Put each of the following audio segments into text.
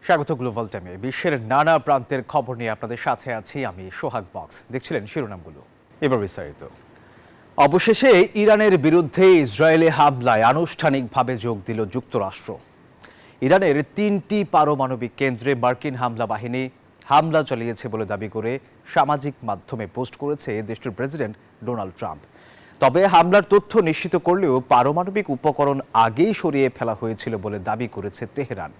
স্বাগত গ্লোবাল টাইমে। বিশ্বের নানা প্রান্তের খবর নিয়ে আপনাদের সাথে আছি আমি সোহাগ বক্স। দেখছিলেন শিরোনামগুলো, এবার বিস্তারিত। অবশেষে ইরানের বিরুদ্ধে ইসরায়েলে হামলায় আনুষ্ঠানিকভাবে যোগ দিল যুক্তরাষ্ট্র। ইরানের 3টি পারমাণবিক কেন্দ্রে মার্কিন হামলা বাহিনী হামলা চালিয়েছে বলে দাবি করে সামাজিক মাধ্যমে পোস্ট করেছে দেশটির প্রেসিডেন্ট ডোনাল্ড ট্রাম্প। তবে হামলার তথ্য নিশ্চিত করলেও পারমাণবিক উপকরণ আগেই সরিয়ে ফেলা হয়েছিল বলে দাবি করেছে তেহরান।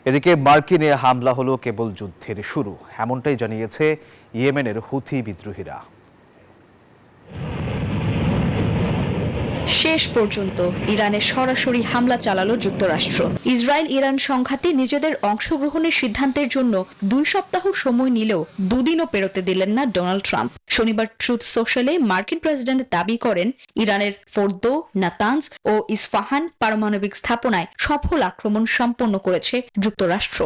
এদিকে মার্কিনে হামলা হলো কেবল যুদ্ধের শুরু, এমনটাই জানিয়েছে ইয়েমেনের হুথি বিদ্রোহীরা। শেষ পর্যন্ত ইরানে সরাসরি হামলা চালালো যুক্তরাষ্ট্র। ইসরায়েল ইরান সংঘাতে নিজেদের অংশগ্রহণের সিদ্ধান্তের জন্য 2 সপ্তাহ সময় নিলেও দুদিনও পেরোতে দিলেন না ডোনাল্ড ট্রাম্প। শনিবার ট্রুথ সোশ্যালে মার্কিন প্রেসিডেন্ট দাবি করেন, ইরানের ফোর্দো, নাতানজ ও ইস্পাহান পারমাণবিক স্থাপনায় সফল আক্রমণ সম্পন্ন করেছে যুক্তরাষ্ট্র।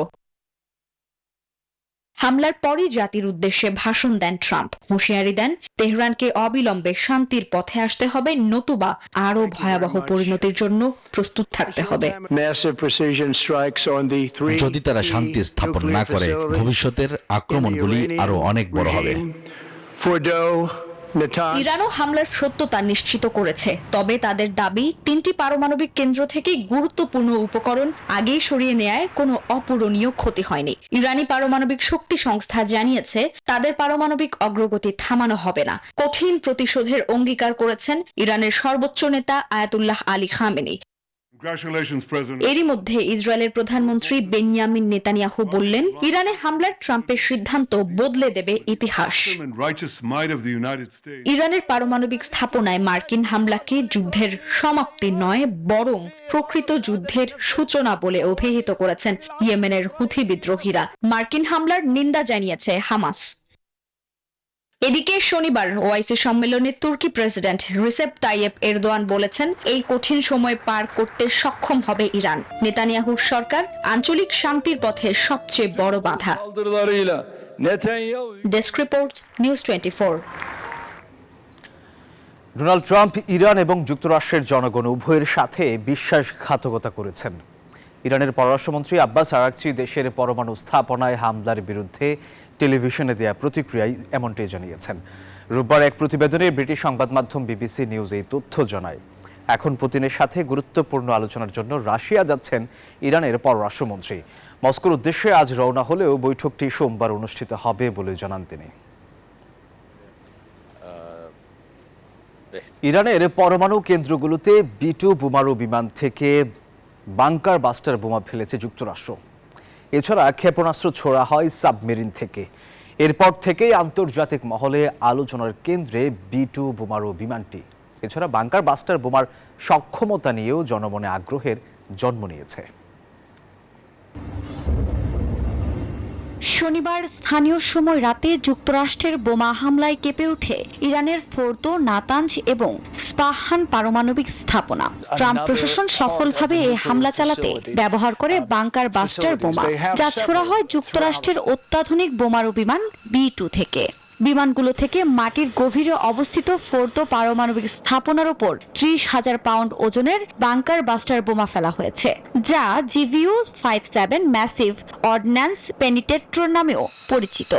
হামলার পরই জাতির উদ্দেশ্যে ভাষণ দেন ট্রাম্প। হুঁশিয়ারি দেন, তেহরানকে অবিলম্বে শান্তির পথে আসতে হবে, নতুবা আরও ভয়াবহ পরিণতির জন্য প্রস্তুত থাকতে হবে। যদি তারা শান্তি স্থাপন না করে, ভবিষ্যতের আক্রমণগুলি আরও অনেক বড় হবে। ইরানও হামলার সত্যতা নিশ্চিত করেছে, তবে তাদের দাবি 3টি পারমাণবিক কেন্দ্র থেকে গুরুত্বপূর্ণ উপকরণ আগেই সরিয়ে নেয়ায় কোনো অপূরণীয় ক্ষতি হয়নি। ইরানি পারমাণবিক শক্তি সংস্থা জানিয়েছে, তাদের পারমাণবিক অগ্রগতি থামানো হবে না। কঠিন প্রতিশোধের অঙ্গীকার করেছেন ইরানের সর্বোচ্চ নেতা আয়াতুল্লাহ আলী খামেনি। এরই মধ্যে ইসরায়েলের প্রধানমন্ত্রী বেনিয়ামিন নেতানিয়াহু বললেন, ইরানে হামলার ট্রাম্পের সিদ্ধান্ত বদলে দেবে ইতিহাস। ইরানের পারমাণবিক স্থাপনায় মার্কিন হামলাকে যুদ্ধের সমাপ্তি নয়, বরং প্রকৃত যুদ্ধের সূচনা বলে অভিহিত করেছেন ইয়েমেনের হুথি বিদ্রোহীরা। মার্কিন হামলার নিন্দা জানিয়েছে হামাস। এদিকে শনিবার ওআইসি সম্মেলনে তুর্কি প্রেসিডেন্ট রিসেপ তাইয়েপ এরদোয়ান বলেছেন, এই কঠিন সময় পার করতে সক্ষম হবে ইরান। নেতানিয়াহুর সরকার আঞ্চলিক শান্তির পথে সবচেয়ে বড় বাধা। Desk report, news 24। Donald Trump Iran এবং যুক্তরাষ্ট্রের জনগণ উভয়ের সাথে বিশ্বাসঘাতকতা করেছেন। ইরানের পররাষ্ট্রমন্ত্রী আব্বাস আরাকচি দেশের পরমাণু স্থাপনায় হামলার বিরুদ্ধে টেলিভিশনে দেয়া প্রতিক্রিয়ায় এমনটাই জানিয়েছেন। রোববার এক প্রতিবেদনে ব্রিটিশ সংবাদ মাধ্যম বিবিসি নিউজ এই তথ্য জানায়। এখন পুতিনের সাথে গুরুত্বপূর্ণ আলোচনার জন্য রাশিয়া যাচ্ছেন ইরানের পররাষ্ট্রমন্ত্রী। মস্কোর উদ্দেশ্যে আজ রওনা হলেও বৈঠকটি সোমবার অনুষ্ঠিত হবে বলে জানান তিনি। ইরানের পরমাণু কেন্দ্রগুলোতে B2 বোমারু বিমান থেকে বাংকার বাস্টার বোমা ফেলেছে যুক্তরাষ্ট্র। এছাড়া ক্ষেপণাস্ত্র ছোড়া হয় সাবমেরিন থেকে। এরপর থেকেই আন্তর্জাতিক মহলে আলোচনার কেন্দ্রে B2 বোমারু বিমানটি। এছাড়া বাংকার বাস্টার বোমার সক্ষমতা নিয়েও জনমনে আগ্রহের জন্ম নিয়েছে। শনিবার স্থানীয় সময় রাতে যুক্তরাষ্ট্রের বোমা হামলায় কেঁপে ওঠে ইরানের ফোর্দো, নাতানজ এবং স্পাহান পারমাণবিক স্থাপনা। ট্রাম্প প্রশাসন সফলভাবে এই হামলা চালাতে ব্যবহার করে বাংকার বাস্টার বোমা, যা ছোড়া হয় যুক্তরাষ্ট্রের অত্যাধুনিক বোমারু বিমান B2 থেকে। বিমানগুলো থেকে মাটির গভীরে অবস্থিত ফোর্দো পারমাণবিক স্থাপনার উপর 30,000 পাউন্ড ওজনের বাংকার বাস্টার বোমা ফেলা হয়েছে, যা GBU-57 ম্যাসিভ অর্ডিন্যান্স পেনিট্রেটর নামেও পরিচিত।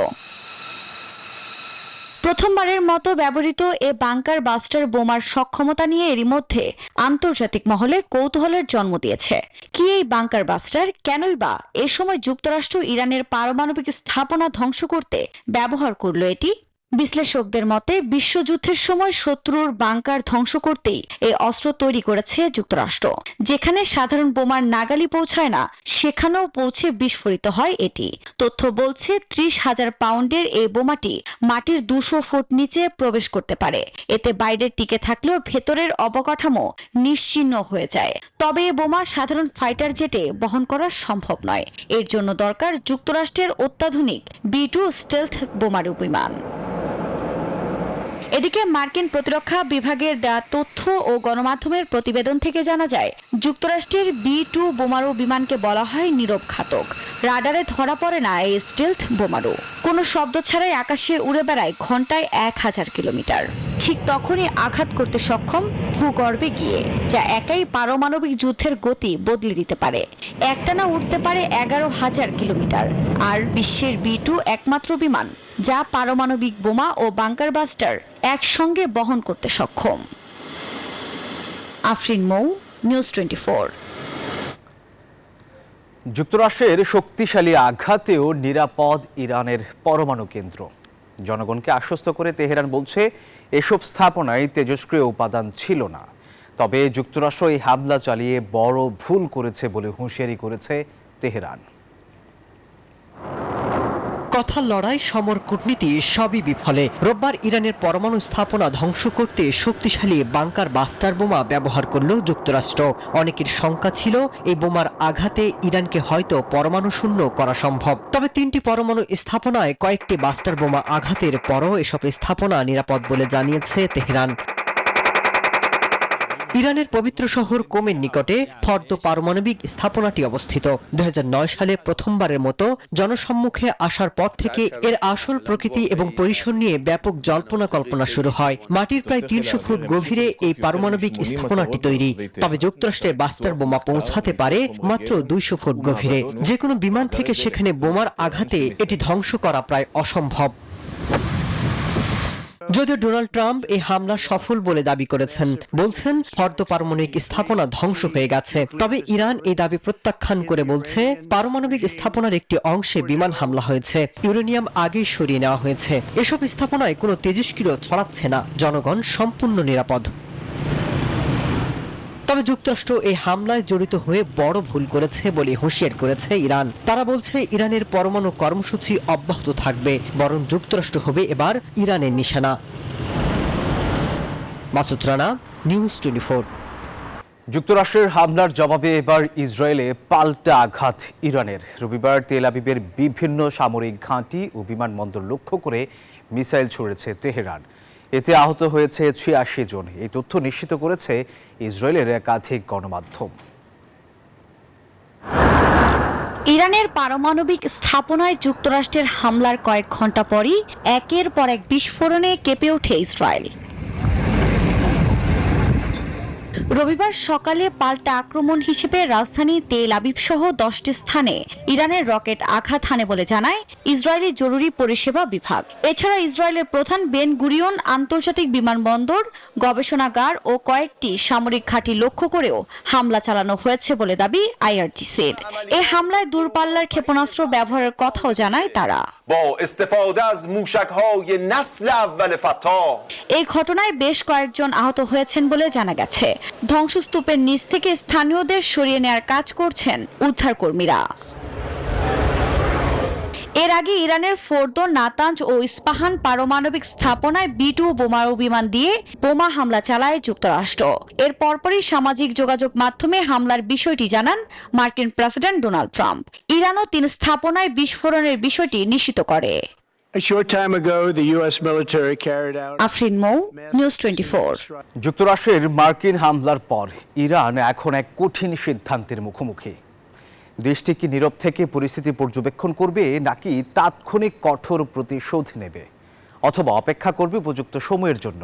প্রথমবারের মতো ব্যবহৃত এ বাংকার বাস্টার বোমার সক্ষমতা নিয়ে এরই মধ্যে আন্তর্জাতিক মহলে কৌতূহলের জন্ম দিয়েছে। কি এই বাংকার বাস্টার, কেনই বা এ সময় যুক্তরাষ্ট্র ইরানের পারমাণবিক স্থাপনা ধ্বংস করতে ব্যবহার করল এটি? বিশ্লেষকদের মতে, বিশ্বযুদ্ধের সময় শত্রুর বাংকার ধ্বংস করতেই এই অস্ত্র তৈরি করেছে যুক্তরাষ্ট্র। যেখানে সাধারণ বোমার নাগালি পৌঁছায় না, সেখানেও পৌঁছে বিস্ফোরিত হয় এটি। তথ্য বলছে 30,000 পাউন্ডের এই বোমাটি মাটির 200 ফুট নিচে প্রবেশ করতে পারে। এতে বাইরের টিকে থাকলেও ভেতরের অবকাঠামো নিশ্চিহ্ন হয়ে যায়। তবে এ বোমা সাধারণ ফাইটার জেটে বহন করা সম্ভব নয়। এর জন্য দরকার যুক্তরাষ্ট্রের অত্যাধুনিক B2 স্টেলথ বোমারু বিমান। এদিকে মার্কিন প্রতিরক্ষা বিভাগের দেয়া তথ্য ও গণমাধ্যমের প্রতিবেদন থেকে জানা যায়, যুক্তরাষ্ট্রের B2 বোমারু বিমানকে বলা হয় নীরব ঘাতক। রাডারে ধরা পড়ে না এই স্টেলথ বোমারু। কোনো শব্দ ছাড়াই আকাশে উড়ে বেড়ায় ঘন্টায় 1000 কিলোমিটার। ঠিক তখনই আঘাত করতে সক্ষম ভূগর্ভে গিয়ে, যা একাই পারমাণবিক যুদ্ধের গতি বদলে দিতে পারে। একটানা উঠতে পারে 11,000 কিলোমিটার। আর বিশ্বের B2 একমাত্র বিমান যা পারমাণবিক বোমা ও বাংকার বাস্টার একসঙ্গে বহন করতে সক্ষম। আফরিন মৌ, নিউজ 24। যুক্তরাষ্ট্রের শক্তিশালী আঘাতেও নিরাপদ ইরানের পরমাণু কেন্দ্র। জনগণকে আশ্বস্ত করে তেহরান বলছে এসব স্থাপনায় তেজস্ক্রিয় উপাদান ছিল না। তবে যুক্তরাষ্ট্র এই হামলা চালিয়ে বড় ভুল করেছে বলে হুঁশিয়ারি করেছে তেহরান। কথার লড়াই, সমর, কূটনীতি সবই বিফলে। রোববার ইরানের পরমাণু স্থাপনা ধ্বংস করতে শক্তিশালী বাংকার বাস্টার বোমা ব্যবহার করল যুক্তরাষ্ট্র। অনেকের শঙ্কা ছিল এই বোমার আঘাতে ইরানকে হয়তো পরমাণু শূন্য করা সম্ভব। তবে 3টি পরমাণু স্থাপনায় কয়েকটি বাস্টার বোমা আঘাতের পরও এসব স্থাপনা নিরাপদ বলে জানিয়েছে তেহরান। ইরানের পবিত্র শহর কোমের নিকটে ফর্দ পারমাণবিক স্থাপনাটি অবস্থিত। 2009 সালে প্রথমবারের মতো জনসম্মুখে আসার পর থেকে এর আসল প্রকৃতি এবং পরিসর নিয়ে ব্যাপক জল্পনা কল্পনা শুরু হয়। মাটির প্রায় 300 ফুট গভীরে এই পারমাণবিক স্থাপনাটি তৈরি। তবে যুক্তরাষ্ট্রের বাস্টার বোমা পৌঁছাতে পারে মাত্র 200 ফুট গভীরে। যে কোনো বিমান থেকে সেখানে বোমার আঘাতে এটি ধ্বংস করা প্রায় অসম্ভব। যদিও ডোনাল্ড ট্রাম্প এই হামলা সফল বলে দাবি করেছেন, বলছেন ফর্দ পারমাণবিক স্থাপনা ধ্বংস হয়ে গেছে। তবে ইরান এই দাবি প্রত্যাখ্যান করে বলছে পারমাণবিক স্থাপনার একটি অংশে বিমান হামলা হয়েছে, ইউরেনিয়াম আগেই সরিয়ে নেওয়া হয়েছে। এসব স্থাপনায় কোনো তেজস্ক্রিয় ছড়াচ্ছে না, জনগণ সম্পূর্ণ নিরাপদ। তবে যুক্তরাষ্ট্র এই হামলায় জড়িত হয়ে বড় ভুল করেছে বলে হুঁশিয়ার করেছে ইরান। তারা বলছে ইরানের পরমাণু কর্মসূচি অব্যাহত থাকবে, বরং যুক্তরাষ্ট্র হবে এবার ইরানের নিশানা। মাসুদ রানা, নিউজ 24। যুক্তরাষ্ট্রের হামলার জবাবে এবার ইসরায়েলে পাল্টা আঘাত ইরানের। রবিবার তেল আবিবের বিভিন্ন সামরিক ঘাঁটি ও বিমানবন্দর লক্ষ্য করে মিসাইল ছুড়েছে তেহরান। এতে আহত হয়েছে 86 জন। এই তথ্য নিশ্চিত করেছে ইসরায়েলের একাধিক গণমাধ্যম। ইরানের পারমাণবিক স্থাপনায় যুক্তরাষ্ট্রের হামলার কয়েক ঘণ্টা পরই একের পর এক বিস্ফোরণে কেঁপে ওঠে ইসরায়েল। রবিবার সকালে পাল্টা আক্রমণ হিসেবে রাজধানী তেল আবিব সহ 10টি স্থানে ইরানের রকেট আঘাত হানে বলে জানায় ইসরায়েলি জরুরি পরিষেবা বিভাগ। এছাড়া ইসরায়েলের প্রধান বেন গুরিয়ন আন্তর্জাতিক বিমানবন্দর, গবেষণাগার ও কয়েকটি সামরিক ঘাঁটি লক্ষ্য করেও হামলা চালানো হয়েছে বলে দাবি IRGC-র। এই হামলায় দূরপাল্লার ক্ষেপণাস্ত্র ব্যবহারের কথাও জানায় তারা। এই ঘটনায় বেশ কয়েকজন আহত হয়েছেন বলে জানা গেছে। ধ্বংসস্তূপের নিচ থেকে স্থানীয়দের সরিয়ে নেয়ার কাজ করছেন উদ্ধারকর্মীরা। এর আগে ইরানের ফোর্দো, নাতাঞ্জ ও ইস্পাহান পারমাণবিক স্থাপনায় B2 বোমারু বিমান দিয়ে বোমা হামলা চালায় যুক্তরাষ্ট্র। এর পরপরই সামাজিক যোগাযোগ মাধ্যমে হামলার বিষয়টি জানান মার্কিন প্রেসিডেন্ট ডোনাল্ড ট্রাম্প। ইরানও 3 স্থাপনায় বিস্ফোরণের বিষয়টি নিশ্চিত করে। আফরিন মৌ, নিউজ 24। যুক্তরাষ্ট্রের মার্কিন হামলার পর ইরান এখন এক কঠিন সিদ্ধান্তের মুখোমুখি। দেশটি কি নীরব থেকে পরিস্থিতি পর্যবেক্ষণ করবে, নাকি তাৎক্ষণিক কঠোর প্রতিশোধ নেবে, অথবা অপেক্ষা করবে উপযুক্ত সময়ের জন্য,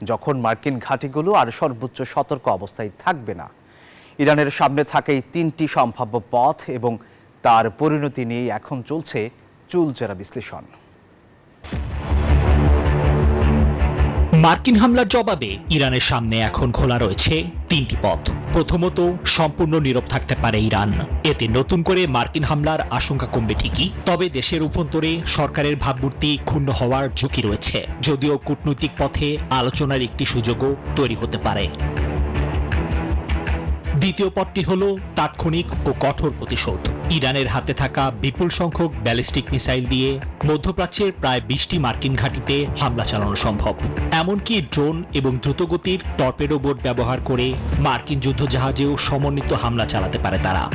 যখন মার্কিন ঘাঁটিগুলো আর সর্বোচ্চ সতর্ক অবস্থায় থাকবে না। ইরানের সামনে থাকে এই 3টি সম্ভাব্য পথ এবং তার পরিণতি নিয়ে এখন চলছে চুলচেরা বিশ্লেষণ। মার্কিন হামলার জবাবে ইরানের সামনে এখন খোলা রয়েছে 3টি পথ। প্রথমত, সম্পূর্ণ নীরব থাকতে পারে ইরান। এতে নতুন করে মার্কিন হামলার আশঙ্কা কমবে ঠিকই, তবে দেশের অভ্যন্তরে সরকারের ভাবমূর্তি ক্ষুণ্ণ হওয়ার ঝুঁকি রয়েছে, যদিও কূটনৈতিক পথে আলোচনার একটি সুযোগও তৈরি হতে পারে। দ্বিতীয় পথটি হল তাৎক্ষণিক ও কঠোর প্রতিশোধ। ইরানের হাতে থাকা বিপুল সংখ্যক ব্যালিস্টিক মিসাইল দিয়ে মধ্যপ্রাচ্যের প্রায় 20টি মার্কিন ঘাঁটিতে হামলা চালানো সম্ভব। এমনকি ড্রোন এবং দ্রুতগতির টর্পেডো বোট ব্যবহার করে মার্কিন যুদ্ধজাহাজেও সমন্বিত হামলা চালাতে পারে তারা।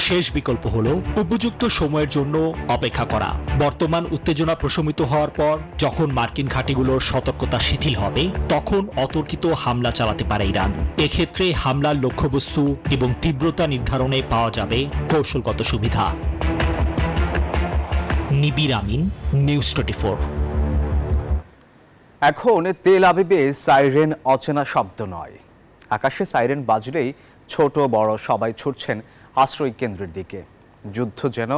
শেষ বিকল্প হলো উপযুক্ত সময়ের জন্য অপেক্ষা করা। বর্তমান উত্তেজনা প্রশমিত হওয়ার পর যখন মার্কিন ঘাঁটিগুলোর সতর্কতা শিথিল হবে, তখন অতর্কিত হামলা চালাতে পারে ইরান। এক্ষেত্রে হামলার লক্ষ্যবস্তু এবং তীব্রতা নির্ধারণে পাওয়া যাবে কৌশলগত সুবিধা। নিবির আমিন, নিউজ 24। এখন তেল আবিবে সাইরেন অচেনা শব্দ নয়। আকাশে সাইরেন বাজলেই ছোট বড় সবাই ছুটছেন আশ্রয় কেন্দ্রের দিকে। যুদ্ধ যেন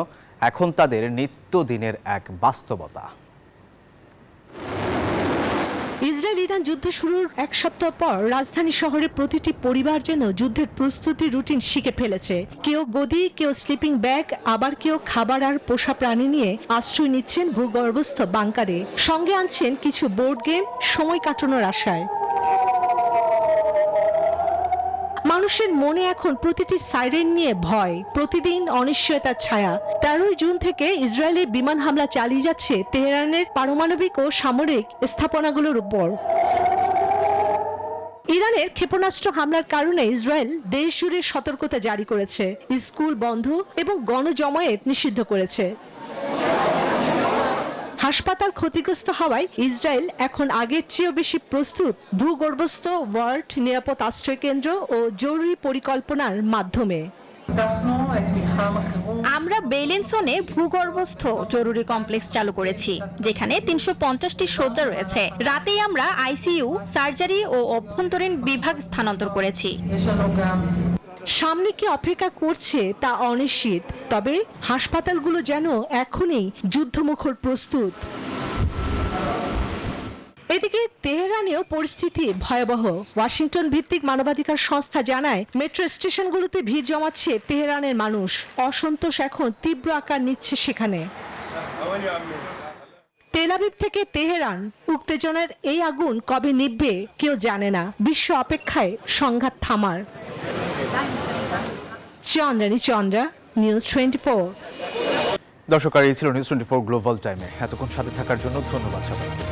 এখন তাদের নিত্যদিনের এক বাস্তবতা। ইসরায়েল ইরান যুদ্ধ শুরুর এক সপ্তাহ পর রাজধানী শহরে প্রতিটি পরিবার যেন যুদ্ধের প্রস্তুতি রুটিন শিখে ফেলেছে। কেউ গদি, কেউ স্লিপিং ব্যাগ, আবার কেউ খাবার আর পোষা প্রাণী নিয়ে আশ্রয় নিচ্ছেন ভূগর্ভস্থ বাংকারে। সঙ্গে আনছেন কিছু বোর্ড গেম, সময় কাটানোর আশায়। মানুষের মনে এখন প্রতিটি সাইরেন নিয়ে ভয়, প্রতিদিন অনিশ্চয়তার ছায়া। 13 জুন থেকে ইসরায়েলের বিমান হামলা চালিয়ে যাচ্ছে তেহরানের পারমাণবিক ও সামরিক স্থাপনাগুলোর উপর। ইরানের ক্ষেপণাস্ত্র হামলার কারণে ইসরায়েল দেশ জুড়ে সতর্কতা জারি করেছে, স্কুল বন্ধ এবং গণজমায়েত নিষিদ্ধ করেছে। হাসপাতাল ক্ষতিগ্রস্ত হওয়ায় ইসরায়েল এখন আগের চেয়েও বেশি প্রস্তুত ভূগর্ভস্থ ওয়ার্ড, নিরাপদ আশ্রয় কেন্দ্র ও জরুরি পরিকল্পনার মাধ্যমে। আমরা বেলেনসনে ভূগর্ভস্থ জরুরি কমপ্লেক্স চালু করেছি, যেখানে 350টি শয্যা রয়েছে। রাতেই আমরা আইসিইউ, সার্জারি ও অভ্যন্তরীণ বিভাগ স্থানান্তর করেছি। সামনে কি অপেক্ষা করছে তা অনিশ্চিত, তবে হাসপাতালগুলো যেন এখনই যুদ্ধমুখর প্রস্তুত। এদিকে তেহরানেও পরিস্থিতি ভয়াবহ। ওয়াশিংটন ভিত্তিক মানবাধিকার সংস্থা জানায়, মেট্রো স্টেশনগুলোতে ভিড় জমাচ্ছে তেহরানের মানুষ। অসন্তোষ এখন তীব্র আকার নিচ্ছে সেখানে। তেল আবিব থেকে তেহরান, উত্তেজনার এই আগুন কবে নিভবে কেউ জানে না। বিশ্ব অপেক্ষায় সংঘাত থামার। চন্দ্রা, নিউজ 24। দর্শক, আর এই ছিল নিউজ 24 গ্লোবাল টাইমে। এতক্ষণ সাথে থাকার জন্য ধন্যবাদ সবাইকে।